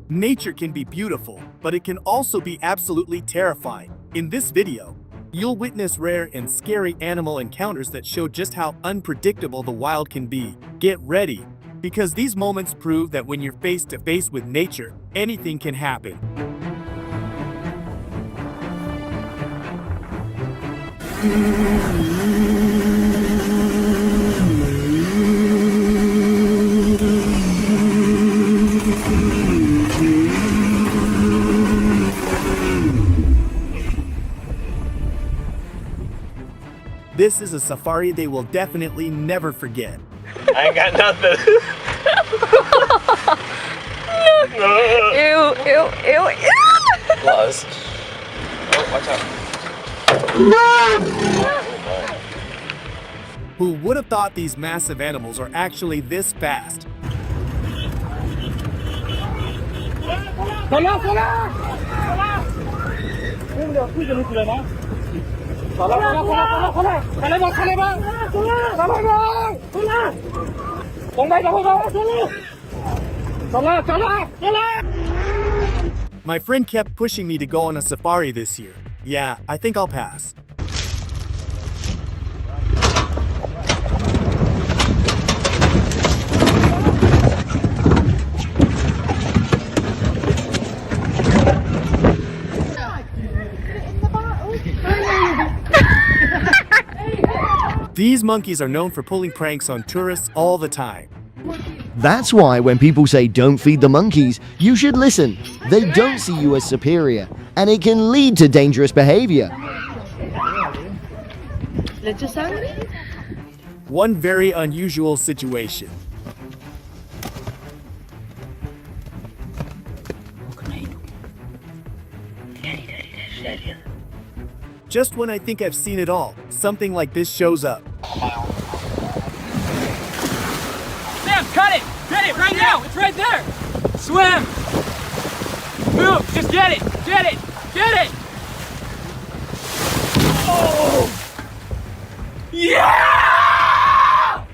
Nature can be beautiful, but it can also be absolutely terrifying. In this video, you'll witness rare and scary animal encounters that show just how unpredictable the wild can be. Get ready, because these moments prove that when you're face to face with nature, anything can happen. This is a safari they will definitely never forget. I ain't got nothing. Ew. Close. Oh, watch out. Who would have thought these massive animals are actually this fast? My friend kept pushing me to go on a safari this year. Yeah, I think I'll pass. These monkeys are known for pulling pranks on tourists all the time. That's why when people say don't feed the monkeys, you should listen. They don't see you as superior, and it can lead to dangerous behavior. One very unusual situation. Just when I think I've seen it all, something like this shows up. Sam, cut it! Get it right now! It's right there! Swim! Move! Just get it! Get it! Get it! Oh! Yeah!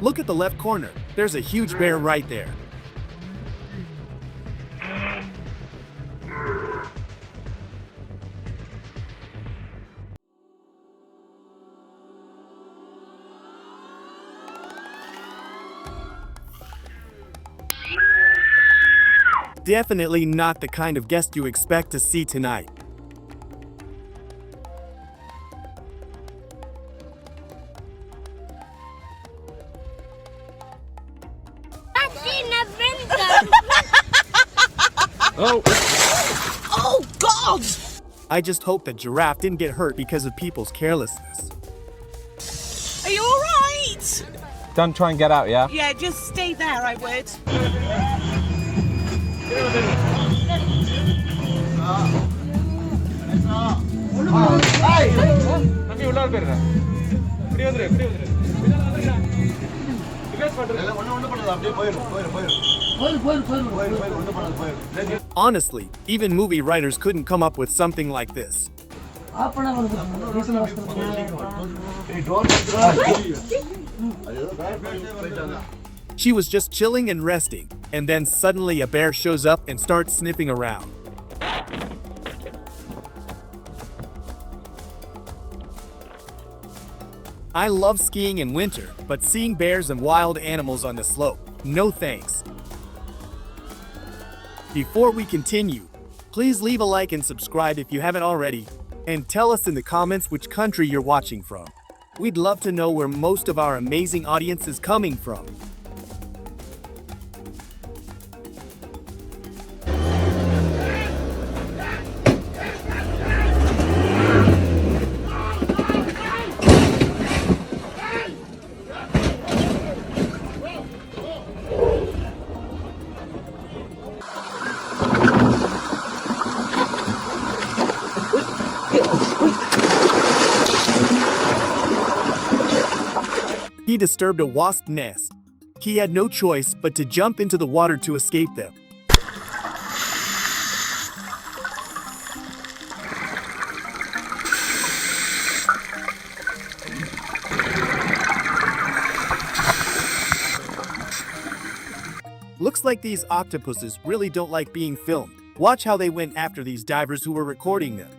Look at the left corner. There's a huge bear right there. Definitely not the kind of guest you expect to see tonight. Oh! Oh, God! I just hope that Giraffe didn't get hurt because of people's carelessness. Are you all right? Don't try and get out, yeah? Yeah, just stay there, I would. Honestly, even movie writers couldn't come up with something like this. She was just chilling and resting, and then suddenly a bear shows up and starts sniffing around. I love skiing in winter, but seeing bears and wild animals on the slope, no thanks. Before we continue, please leave a like and subscribe if you haven't already, and tell us in the comments which country you're watching from. We'd love to know where most of our amazing audience is coming from. He disturbed a wasp nest. He had no choice but to jump into the water to escape them. Looks like these octopuses really don't like being filmed. Watch how they went after these divers who were recording them.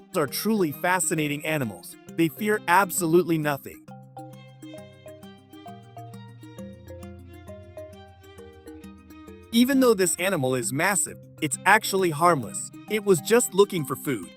These are truly fascinating animals. They fear absolutely nothing. Even though this animal is massive, it's actually harmless. It was just looking for food.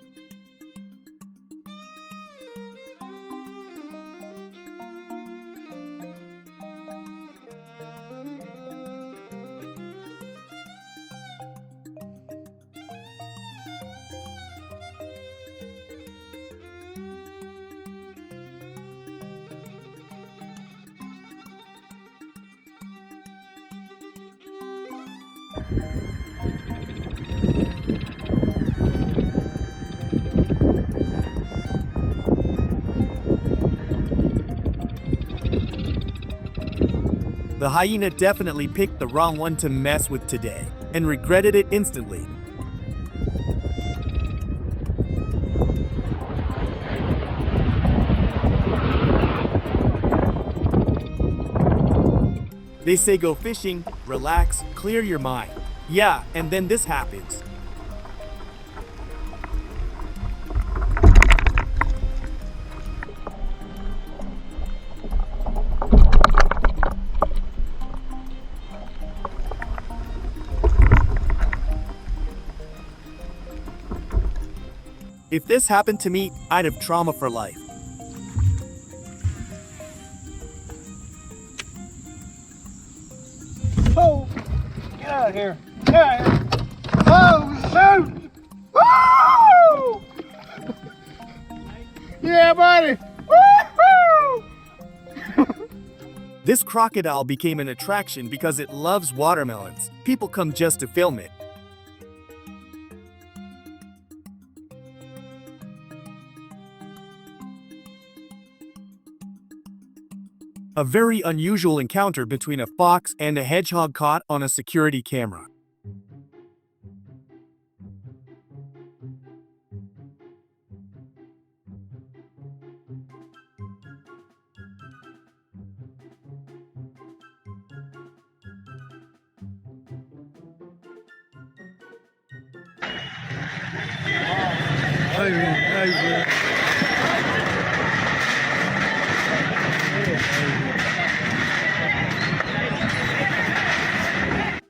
The hyena definitely picked the wrong one to mess with today, and regretted it instantly. They say go fishing, relax, clear your mind. Yeah, and then this happens. If this happened to me, I'd have trauma for life. Oh, get out of here. Get out of here. Oh, shoot. Woo! Yeah, buddy. Woo! This crocodile became an attraction because it loves watermelons. People come just to film it. A very unusual encounter between a fox and a hedgehog caught on a security camera.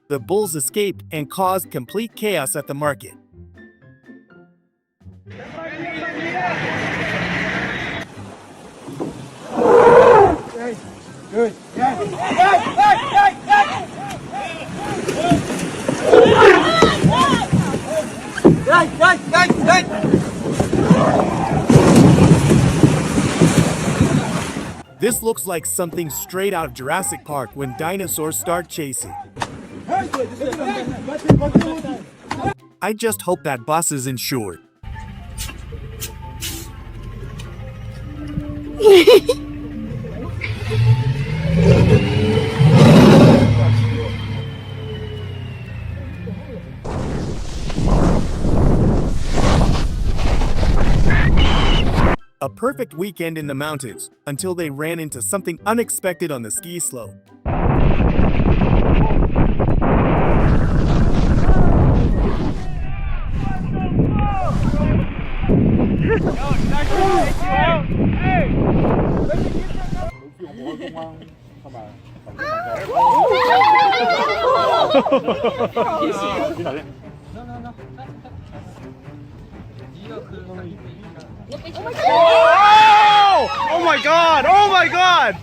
The bulls escaped and caused complete chaos at the market. Good. This looks like something straight out of Jurassic Park when dinosaurs start chasing. I just hope that bus is insured. A perfect weekend in the mountains, until they ran into something unexpected on the ski slope. Oh my god! Oh my god!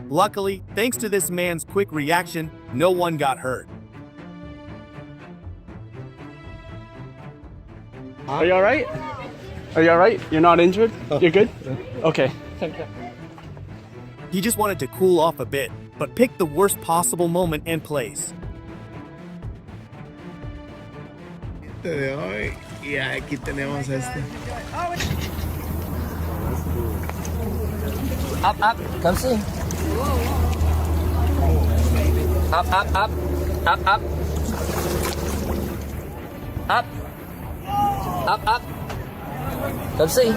Luckily, thanks to this man's quick reaction, no one got hurt. Are you alright? Are you alright? You're not injured? You're good? Okay. He just wanted to cool off a bit, but picked the worst possible moment and place. De hoy y aquí tenemos este. Up, up, come see. Up, up, up, up, up. Up. Up, up. Let's see.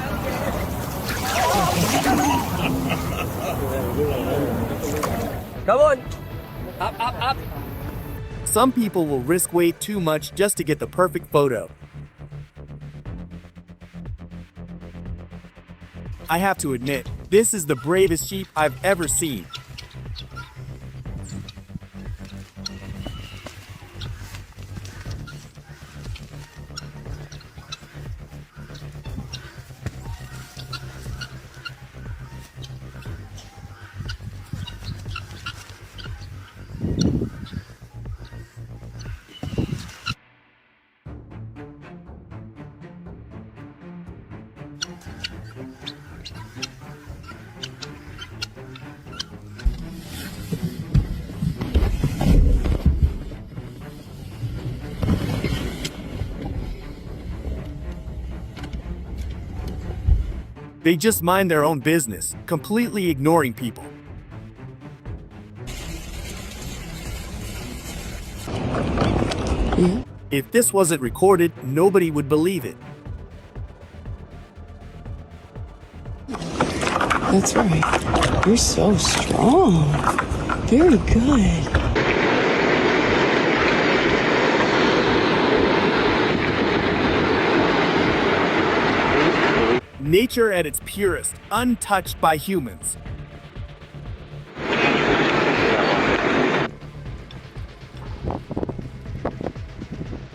Come on. Up, up, up. Some people will risk way too much just to get the perfect photo. I have to admit, this is the bravest sheep I've ever seen. They just mind their own business, completely ignoring people. If this wasn't recorded, nobody would believe it. That's right. You're so strong. Very good. Nature at its purest, untouched by humans.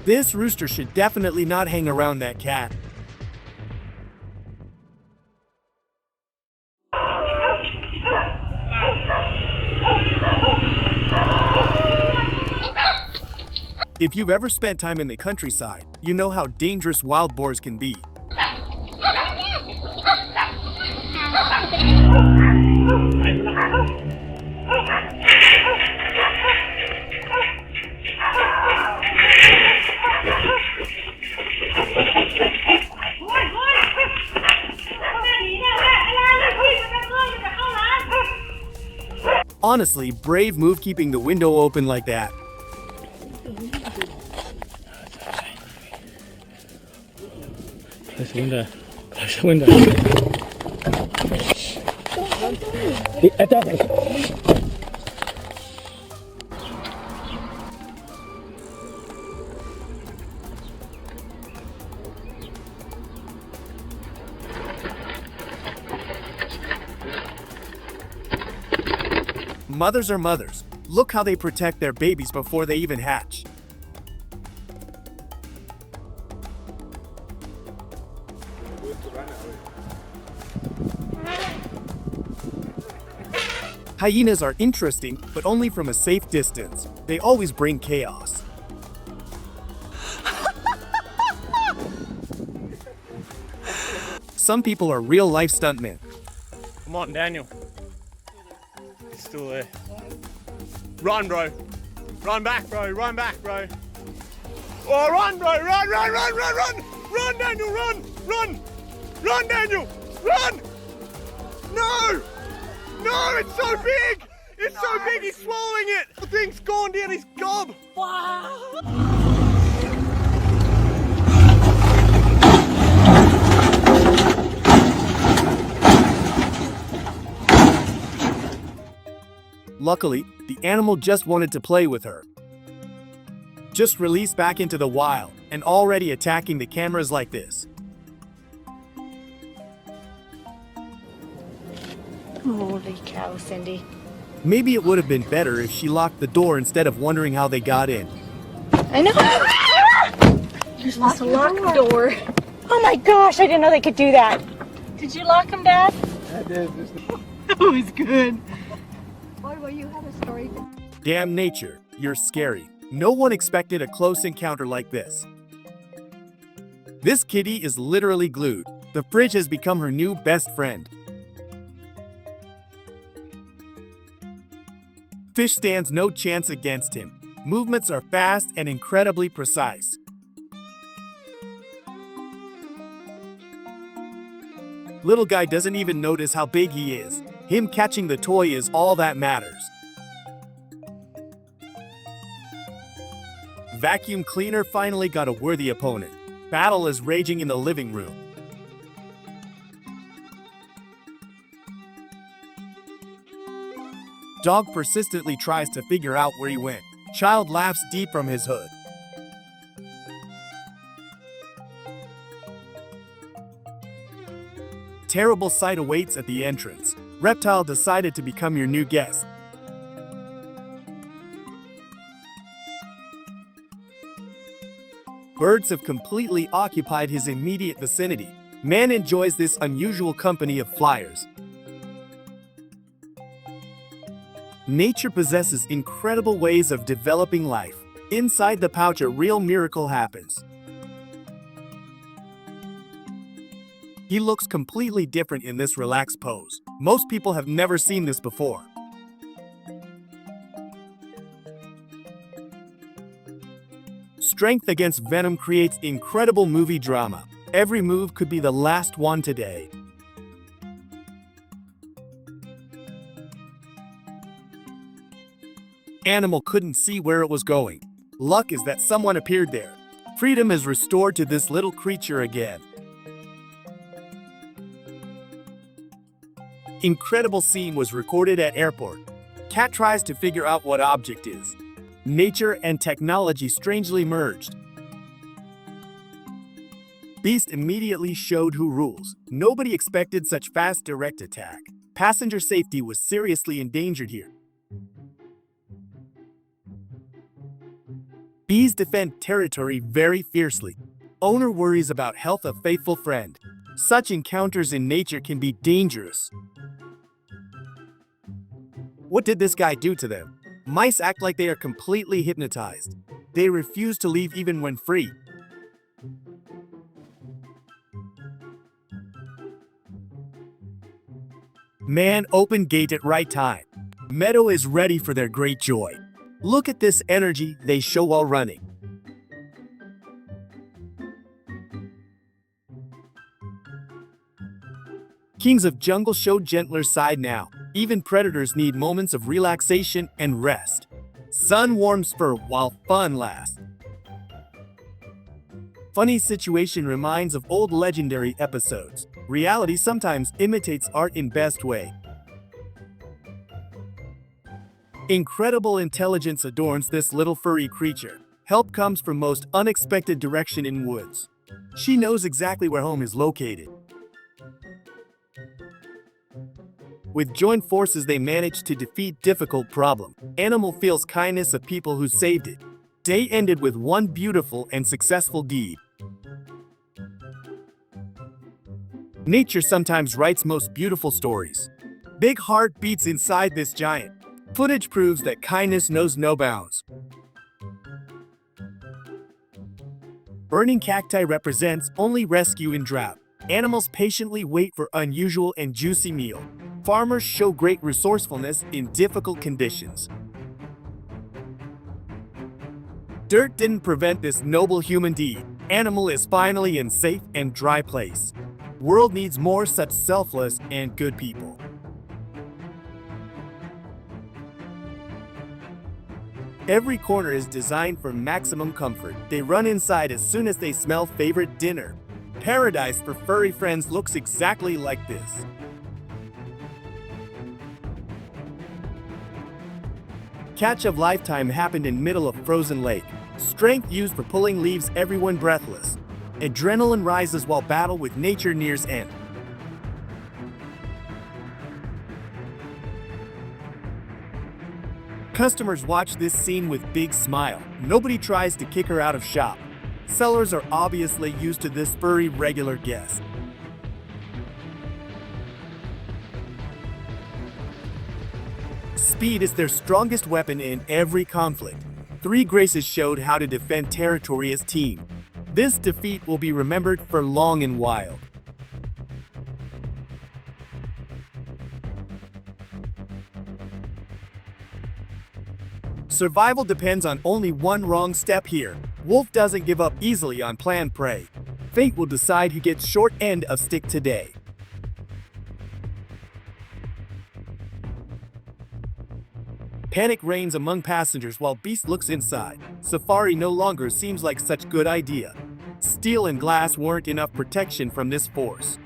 This rooster should definitely not hang around that cat. If you've ever spent time in the countryside, you know how dangerous wild boars can be. Honestly, brave move keeping the window open like that. Close the window. Close the window. Mothers are mothers. Look how they protect their babies before they even hatch. Hyenas are interesting, but only from a safe distance. They always bring chaos. Some people are real-life stuntmen. Come on, Daniel. He's still there. Run, bro. Run back, bro. Run back, bro. Oh, run, bro. Run, run, run, run, run. Run, Daniel, run. Run. Run, Daniel. Run. No. No, it's so big. It's so big, he's swallowing it. The thing's gone down his gob. Luckily, the animal just wanted to play with her. Just released back into the wild, and already attacking the cameras like this. Holy cow, Cindy. Maybe it would have been better if she locked the door instead of wondering how they got in. I know. You're supposed to lock the door. Oh my gosh, I didn't know they could do that. Did you lock them, Dad? I did. That was good. Boy, will you have a story. Damn nature, you're scary. No one expected a close encounter like this. This kitty is literally glued. The fridge has become her new best friend. Fish stands no chance against him. Movements are fast and incredibly precise. Little guy doesn't even notice how big he is. Him catching the toy is all that matters. Vacuum cleaner finally got a worthy opponent. Battle is raging in the living room. Dog persistently tries to figure out where he went. Child laughs deep from his hood. Terrible sight awaits at the entrance. Reptile decided to become your new guest. Birds have completely occupied his immediate vicinity. Man enjoys this unusual company of flyers. Nature possesses incredible ways of developing life. Inside the pouch, a real miracle happens. He looks completely different in this relaxed pose. Most people have never seen this before. Strength against venom creates incredible movie drama. Every move could be the last one today. Animal couldn't see where it was going. Luck is that someone appeared there. Freedom is restored to this little creature again. Incredible scene was recorded at airport. Cat tries to figure out what object is. Nature and technology strangely merged. Beast immediately showed who rules. Nobody expected such fast direct attack. Passenger safety was seriously endangered here. Bees defend territory very fiercely. Owner worries about health of faithful friend. Such encounters in nature can be dangerous. What did this guy do to them? Mice act like they are completely hypnotized. They refuse to leave even when free. Man opened gate at right time. Meadow is ready for their great joy. Look at this energy they show while running. Kings of jungle show gentler side now. Even predators need moments of relaxation and rest. Sun warms fur while fun lasts. Funny situation reminds of old legendary episodes. Reality sometimes imitates art in best way. Incredible intelligence adorns this little furry creature. Help comes from most unexpected direction in woods. She knows exactly where home is located. With joint forces, they manage to defeat difficult problem. Animal feels kindness of people who saved it. Day ended with one beautiful and successful deed. Nature sometimes writes most beautiful stories. Big heart beats inside this giant. Footage proves that kindness knows no bounds. Burning cacti represents only rescue in drought. Animals patiently wait for unusual and juicy meal. Farmers show great resourcefulness in difficult conditions. Dirt didn't prevent this noble human deed. Animal is finally in safe and dry place. World needs more such selfless and good people. Every corner is designed for maximum comfort. They run inside as soon as they smell favorite dinner. Paradise for furry friends looks exactly like this. Catch of lifetime happened in middle of frozen lake. Strength used for pulling leaves everyone breathless. Adrenaline rises while battle with nature nears end. Customers watch this scene with big smile. Nobody tries to kick her out of shop. Sellers are obviously used to this furry regular guest. Speed is their strongest weapon in every conflict. 3 Graces showed how to defend territory as team. This defeat will be remembered for long and wild. Survival depends on only one wrong step here. Wolf doesn't give up easily on planned prey. Fate will decide who gets short end of stick today. Panic reigns among passengers while Beast looks inside. Safari no longer seems like such good idea. Steel and glass weren't enough protection from this force.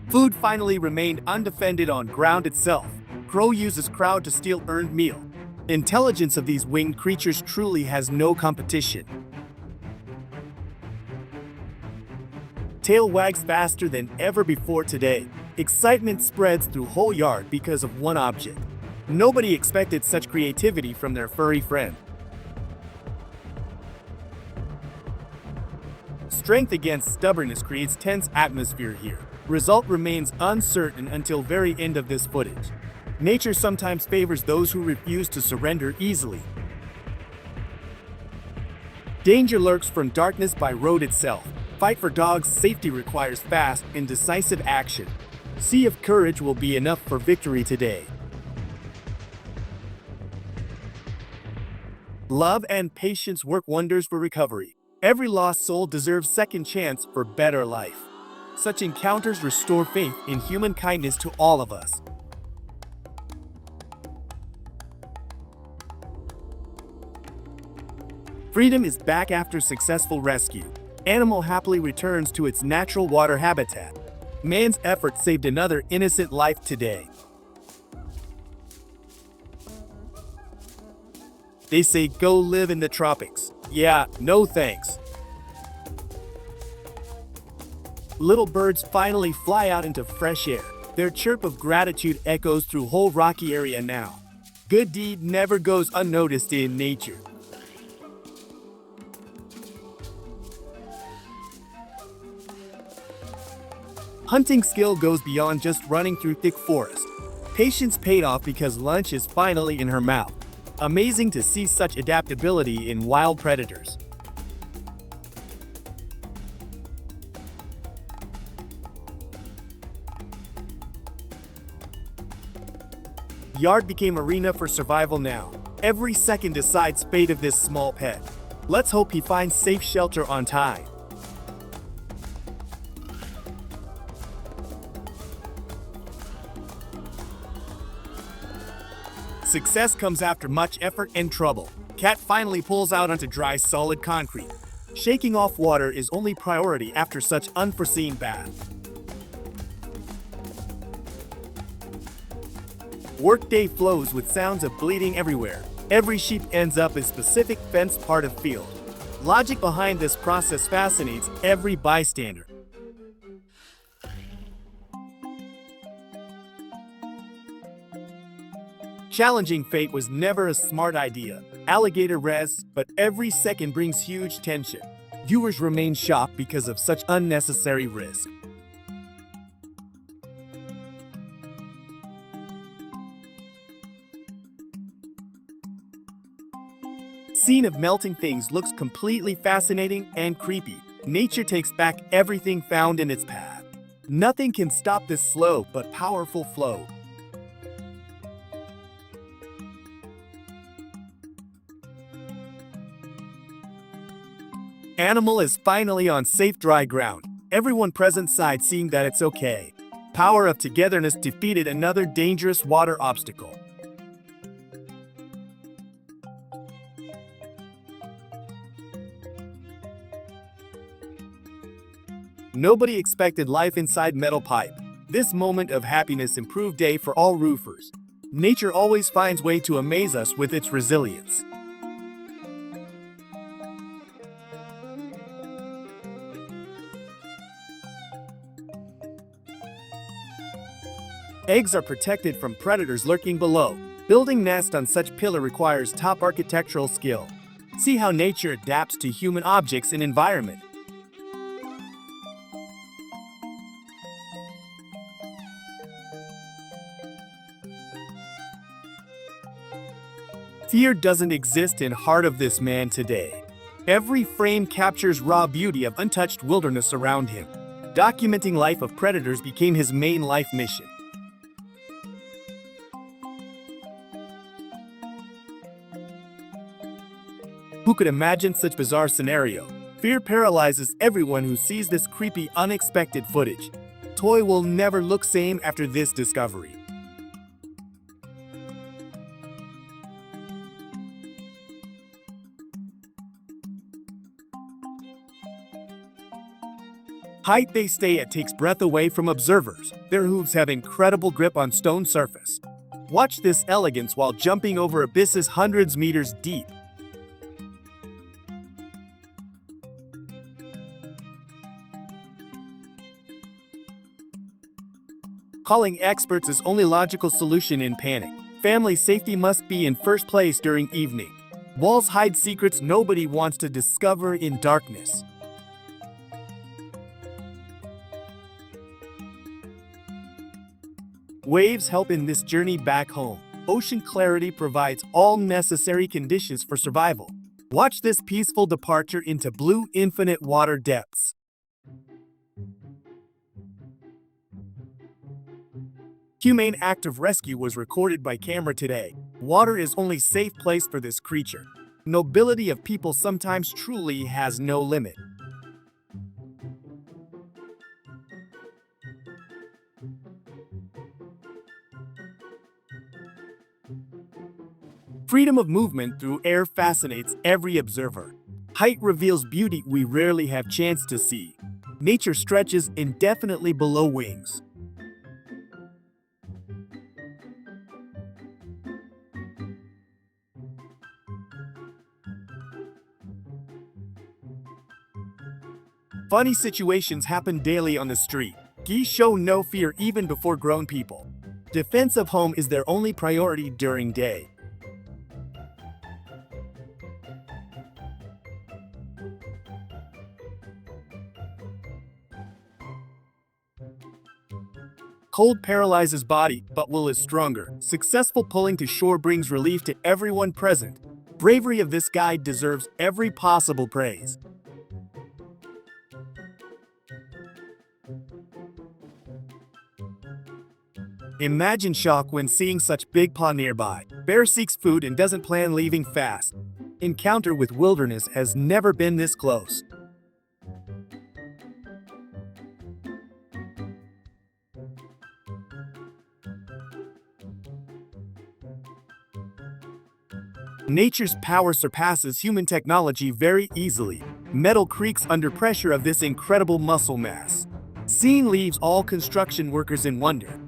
Food finally remained undefended on ground itself. Crow uses crowd to steal earned meal. Intelligence of these winged creatures truly has no competition. Tail wags faster than ever before today. Excitement spreads through whole yard because of one object. Nobody expected such creativity from their furry friend. Strength against stubbornness creates tense atmosphere here. Result remains uncertain until very end of this footage. Nature sometimes favors those who refuse to surrender easily. Danger lurks from darkness by road itself. Fight for dogs' safety requires fast and decisive action. See if courage will be enough for victory today. Love and patience work wonders for recovery. Every lost soul deserves second chance for better life. Such encounters restore faith in human kindness to all of us. Freedom is back after successful rescue. Animal happily returns to its natural water habitat. Man's effort saved another innocent life today. They say go live in the tropics. Yeah, no thanks. Little birds finally fly out into fresh air. Their chirp of gratitude echoes through whole rocky area now. Good deed never goes unnoticed in nature. Hunting skill goes beyond just running through thick forest. Patience paid off because lunch is finally in her mouth. Amazing to see such adaptability in wild predators. Yard became arena for survival now. Every second decides fate of this small pet. Let's hope he finds safe shelter on time. Success comes after much effort and trouble. Cat finally pulls out onto dry, solid concrete. Shaking off water is only priority after such unforeseen bath. Workday flows with sounds of bleeding everywhere. Every sheep ends up in specific fenced part of field. Logic behind this process fascinates every bystander. Challenging fate was never a smart idea. Alligator rests, but every second brings huge tension. Viewers remain shocked because of such unnecessary risk. Scene of melting things looks completely fascinating and creepy. Nature takes back everything found in its path. Nothing can stop this slow but powerful flow. Animal is finally on safe dry ground. Everyone present sighed seeing that it's okay. Power of togetherness defeated another dangerous water obstacle. Nobody expected life inside metal pipe. This moment of happiness improved day for all roofers. Nature always finds way to amaze us with its resilience. Eggs are protected from predators lurking below. Building nest on such pillar requires top architectural skill. See how nature adapts to human objects and environment. Fear doesn't exist in heart of this man today. Every frame captures raw beauty of untouched wilderness around him. Documenting life of predators became his main life mission. Who could imagine such bizarre scenario? Fear paralyzes everyone who sees this creepy, unexpected footage. Toy will never look same after this discovery. Height they stay at takes breath away from observers. Their hooves have incredible grip on stone surface. Watch this elegance while jumping over abysses hundreds meters deep. Calling experts is only logical solution in panic. Family safety must be in first place during evening. Walls hide secrets nobody wants to discover in darkness. Waves help in this journey back home. Ocean clarity provides all necessary conditions for survival. Watch this peaceful departure into blue infinite water depths. Humane act of rescue was recorded by camera today. Water is only safe place for this creature. Nobility of people sometimes truly has no limit. Freedom of movement through air fascinates every observer. Height reveals beauty we rarely have chance to see. Nature stretches indefinitely below wings. Funny situations happen daily on the street. Geese show no fear even before grown people. Defense of home is their only priority during day. Cold paralyzes body, but will is stronger. Successful pulling to shore brings relief to everyone present. Bravery of this guide deserves every possible praise. Imagine shock when seeing such big paw nearby. Bear seeks food and doesn't plan leaving fast. Encounter with wilderness has never been this close. Nature's power surpasses human technology very easily. Metal creaks under pressure of this incredible muscle mass. Scene leaves all construction workers in wonder.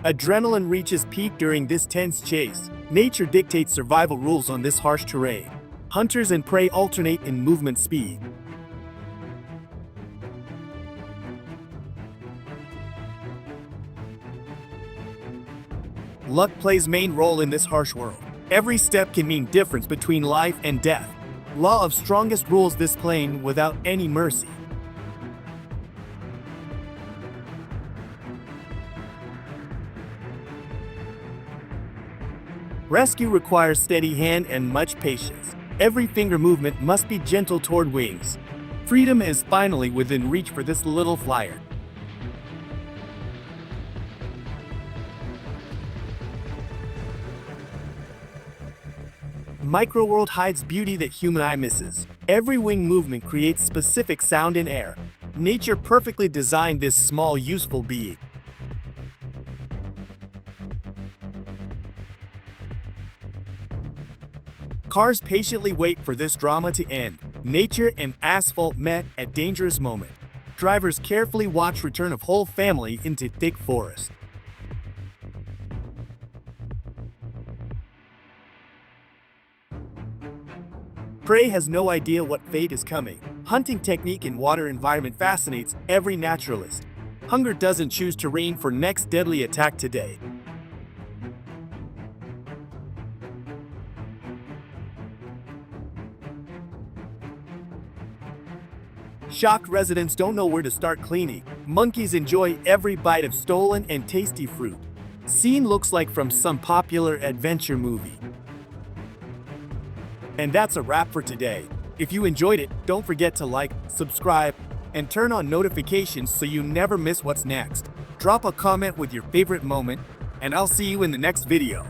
Adrenaline reaches peak during this tense chase. Nature dictates survival rules on this harsh terrain. Hunters and prey alternate in movement speed. Luck plays main role in this harsh world. Every step can mean difference between life and death. Law of strongest rules this plane without any mercy. Rescue requires steady hand and much patience. Every finger movement must be gentle toward wings. Freedom is finally within reach for this little flyer. Microworld hides beauty that human eye misses. Every wing movement creates specific sound in air. Nature perfectly designed this small, useful being. Cars patiently wait for this drama to end. Nature and asphalt met at dangerous moment. Drivers carefully watch return of whole family into thick forest. Prey has no idea what fate is coming. Hunting technique in water environment fascinates every naturalist. Hunger doesn't choose terrain for next deadly attack today. Shocked residents don't know where to start cleaning. Monkeys enjoy every bite of stolen and tasty fruit. Scene looks like from some popular adventure movie. And that's a wrap for today. If you enjoyed it, don't forget to like, subscribe, and turn on notifications so you never miss what's next. Drop a comment with your favorite moment, and I'll see you in the next video.